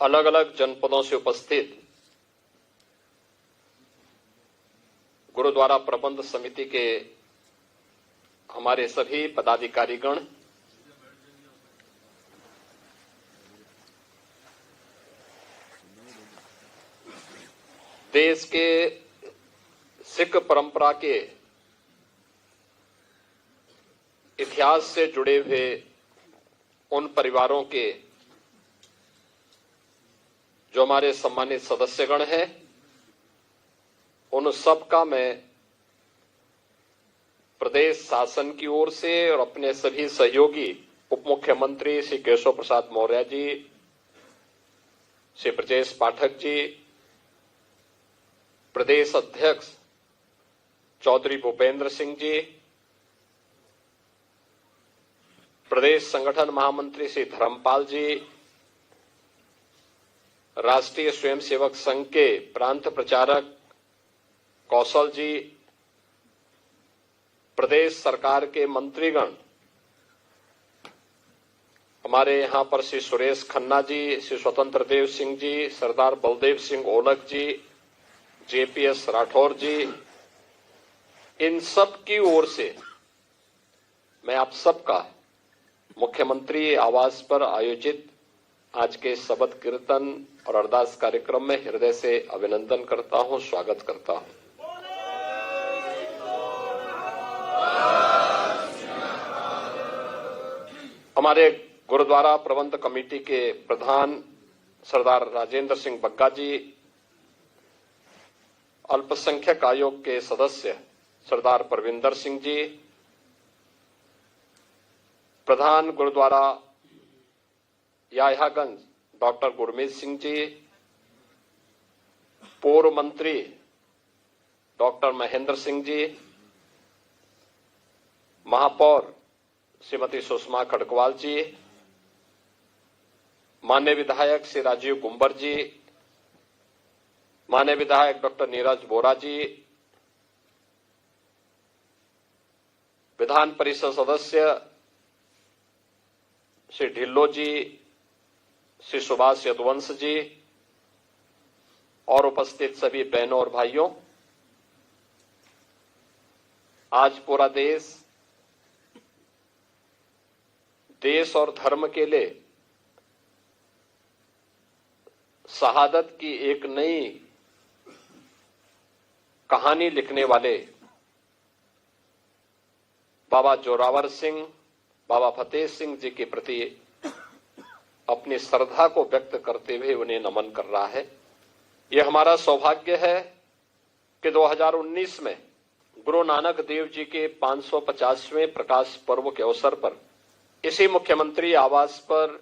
अलग अलग जनपदों से उपस्थित गुरुद्वारा प्रबंध समिति के हमारे सभी पदाधिकारीगण, देश के सिख परंपरा के इतिहास से जुड़े हुए उन परिवारों के जो हमारे सम्मानित सदस्यगण हैं, उन सब का मैं प्रदेश शासन की ओर से और अपने सभी सहयोगी उप मुख्यमंत्री श्री केशव प्रसाद मौर्य जी, श्री ब्रजेश पाठक जी, प्रदेश अध्यक्ष चौधरी भूपेंद्र सिंह जी, प्रदेश संगठन महामंत्री श्री धर्मपाल जी, राष्ट्रीय स्वयंसेवक संघ के प्रांत प्रचारक कौशल जी, प्रदेश सरकार के मंत्रीगण, हमारे यहां पर श्री सुरेश खन्ना जी, श्री स्वतंत्र देव सिंह जी, सरदार बलदेव सिंह ओलख जी, जेपीएस राठौर जी, इन सब की ओर से मैं आप सबका मुख्यमंत्री आवास पर आयोजित आज के शबद कीर्तन और अरदास कार्यक्रम में हृदय से अभिनंदन करता हूं, स्वागत करता हूं। हमारे गुरुद्वारा प्रबंध कमेटी के प्रधान सरदार राजेंद्र सिंह बग्गा जी, अल्पसंख्यक आयोग के सदस्य सरदार परविंदर सिंह जी, प्रधान गुरुद्वारा याह्यागंज डॉक्टर गुरमीत सिंह जी, पूर्व मंत्री डॉक्टर महेंद्र सिंह जी, महापौर श्रीमती सुषमा खड़कवाल जी, माननीय विधायक श्री राजीव कुंबर जी, माननीय विधायक डॉक्टर नीरज बोरा जी, विधान परिषद सदस्य श्री ढिल्लो जी, श्री सुभाष यदुवंश जी और उपस्थित सभी बहनों और भाइयों, आज पूरा देश और धर्म के लिए शहादत की एक नई कहानी लिखने वाले बाबा जोरावर सिंह, बाबा फतेह सिंह जी के प्रति अपनी श्रद्धा को व्यक्त करते हुए उन्हें नमन कर रहा है। यह हमारा सौभाग्य है कि 2019 में गुरु नानक देव जी के 550वें प्रकाश पर्व के अवसर पर इसी मुख्यमंत्री आवास पर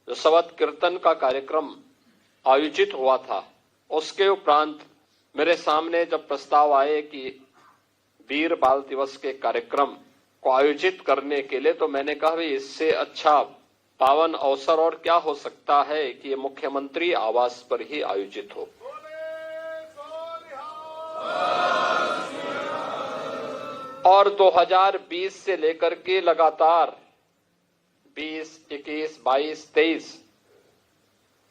जो शबद कीर्तन का कार्यक्रम आयोजित हुआ था, उसके उपरांत मेरे सामने जब प्रस्ताव आए कि वीर बाल दिवस के कार्यक्रम को आयोजित करने के लिए, तो मैंने कहा भाई इससे अच्छा पावन अवसर और क्या हो सकता है कि ये मुख्यमंत्री आवास पर ही आयोजित हो। और 2020 से लेकर के लगातार 20, 21, 22, 23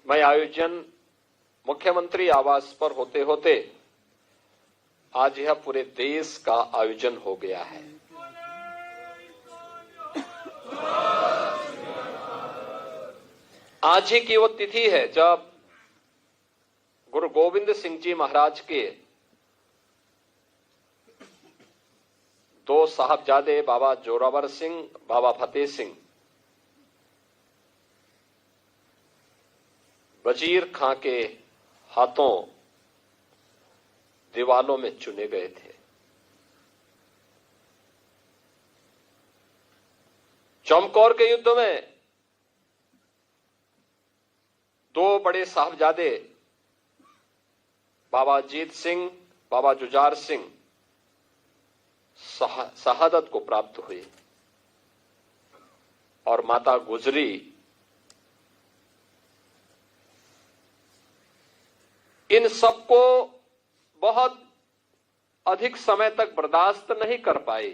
में आयोजन मुख्यमंत्री आवास पर होते होते आज यह पूरे देश का आयोजन हो गया है। आज ही की वो तिथि है जब गुरु गोविंद सिंह जी महाराज के दो साहबजादे बाबा जोरावर सिंह, बाबा फतेह सिंह वजीर खां के हाथों दीवालों में चुने गए थे। चमकौर के युद्ध में दो बड़े साहबजादे बाबा अजीत सिंह, बाबा जुझार सिंह शहादत को प्राप्त हुए और माता गुजरी इन सबको बहुत अधिक समय तक बर्दाश्त नहीं कर पाए।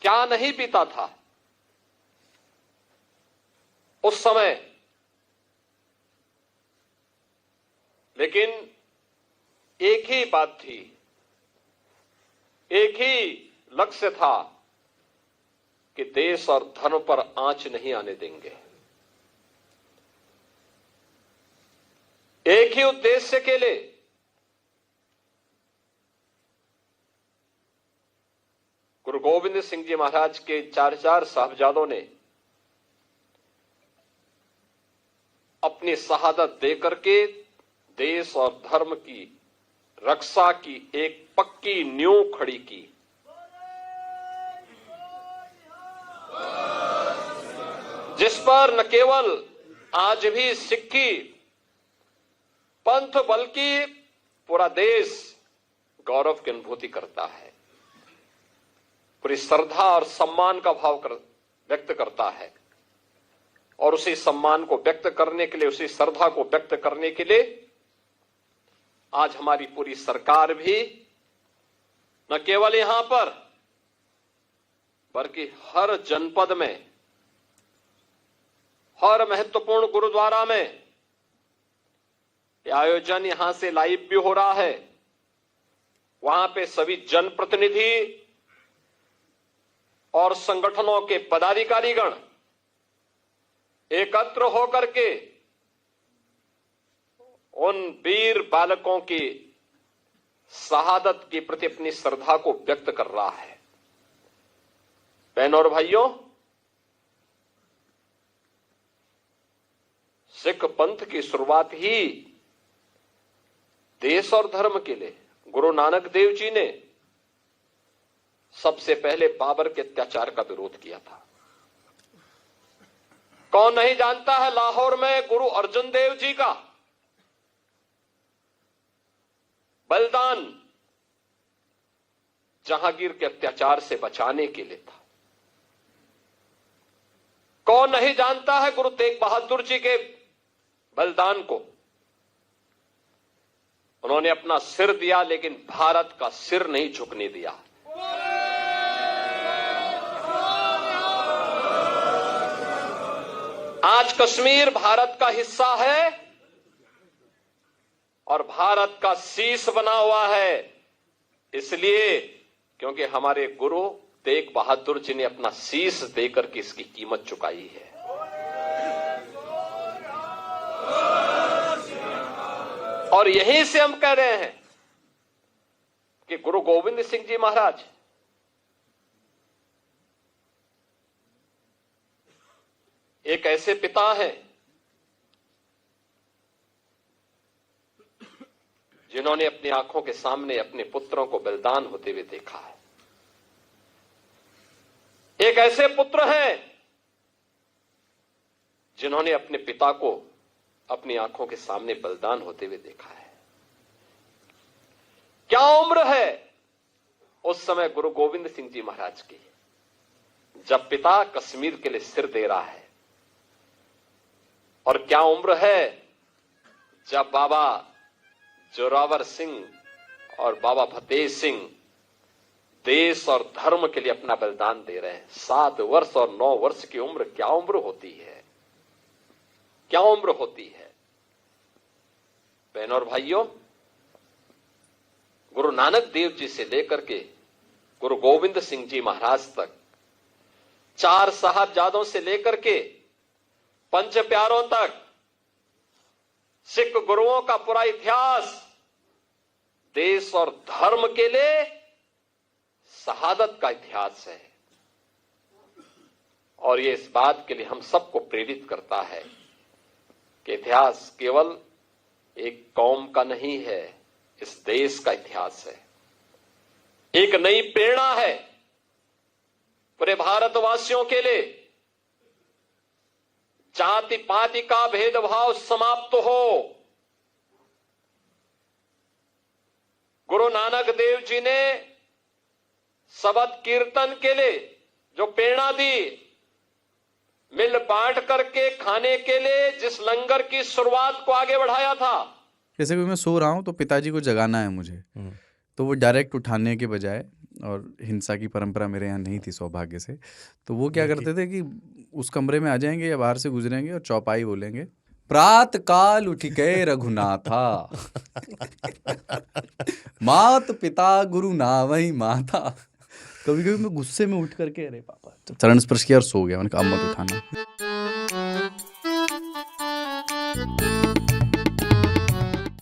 क्या नहीं बीता था उस समय, लेकिन एक ही बात थी, एक ही लक्ष्य था कि देश और धर्म पर आंच नहीं आने देंगे। एक ही उद्देश्य के लिए गुरु गोविंद सिंह जी महाराज के 4 साहबजादों ने अपनी शहादत देकर के देश और धर्म की रक्षा की एक पक्की नींव खड़ी की। जिस पर न केवल आज भी सिक्खी पंथ बल्कि पूरा देश गौरव की अनुभूति करता है, पूरी श्रद्धा और सम्मान का भाव व्यक्त करता है। और उसी सम्मान को व्यक्त करने के लिए, उसी श्रद्धा को व्यक्त करने के लिए आज हमारी पूरी सरकार भी न केवल यहां पर बल्कि हर जनपद में, हर महत्वपूर्ण गुरुद्वारा में यह आयोजन यहां से लाइव भी हो रहा है। वहां पे सभी जनप्रतिनिधि और संगठनों के पदाधिकारीगण एकत्र होकर के उन वीर बालकों की शहादत के प्रति अपनी श्रद्धा को व्यक्त कर रहा है। बहनों और भाइयों, सिख पंथ की शुरुआत ही देश और धर्म के लिए गुरु नानक देव जी ने सबसे पहले बाबर के अत्याचार का विरोध किया था। कौन नहीं जानता है लाहौर में गुरु अर्जुन देव जी का बलिदान जहांगीर के अत्याचार से बचाने के लिए था। कौन नहीं जानता है गुरु तेग बहादुर जी के बलिदान को। उन्होंने अपना सिर दिया लेकिन भारत का सिर नहीं झुकने दिया। आज कश्मीर भारत का हिस्सा है और भारत का शीश बना हुआ है, इसलिए क्योंकि हमारे गुरु तेग बहादुर जी ने अपना शीश देकर के इसकी कीमत चुकाई है। और यहीं से हम कह रहे हैं कि गुरु गोविंद सिंह जी महाराज एक ऐसे पिता हैं जिन्होंने अपनी आंखों के सामने अपने पुत्रों को बलिदान होते हुए देखा है। एक ऐसे पुत्र हैं जिन्होंने अपने पिता को अपनी आंखों के सामने बलिदान होते हुए देखा है। क्या उम्र है उस समय गुरु गोविंद सिंह जी महाराज की, जब पिता कश्मीर के लिए सिर दे रहा है, और क्या उम्र है जब बाबा जोरावर सिंह और बाबा फतेह सिंह देश और धर्म के लिए अपना बलिदान दे रहे हैं। 7 वर्ष और 9 वर्ष की उम्र क्या उम्र होती है, क्या उम्र होती है। बहनों और भाइयों, गुरु नानक देव जी से लेकर के गुरु गोविंद सिंह जी महाराज तक, 4 साहबजादों से लेकर के 5 प्यारों तक सिख गुरुओं का पूरा इतिहास देश और धर्म के लिए शहादत का इतिहास है। और ये इस बात के लिए हम सबको प्रेरित करता है कि इतिहास केवल एक कौम का नहीं है, इस देश का इतिहास है। एक नई प्रेरणा है पूरे भारतवासियों के लिए। जाति पाति का भेदभाव समाप्त हो। गुरु नानक देव जी ने शबद कीर्तन के लिए जो प्रेरणा दी, मिल बांट करके खाने के लिए जिस लंगर की शुरुआत को आगे बढ़ाया था। जैसे कि मैं सो रहा हूं तो पिताजी को जगाना है मुझे, तो वो डायरेक्ट उठाने के बजाय, और हिंसा की परंपरा मेरे यहाँ नहीं थी सौभाग्य से, तो वो क्या करते थे कि उस कमरे में आ जाएंगे या बाहर से गुजरेंगे और चौपाई बोलेंगे, प्रात काल उठ के रघुनाथा मात पिता गुरु नावई माता। कभी कभी मैं गुस्से में उठ करके, अरे पापा, चरण स्पर्श किया और सो गया। मैंने कहा अब मत उठाना।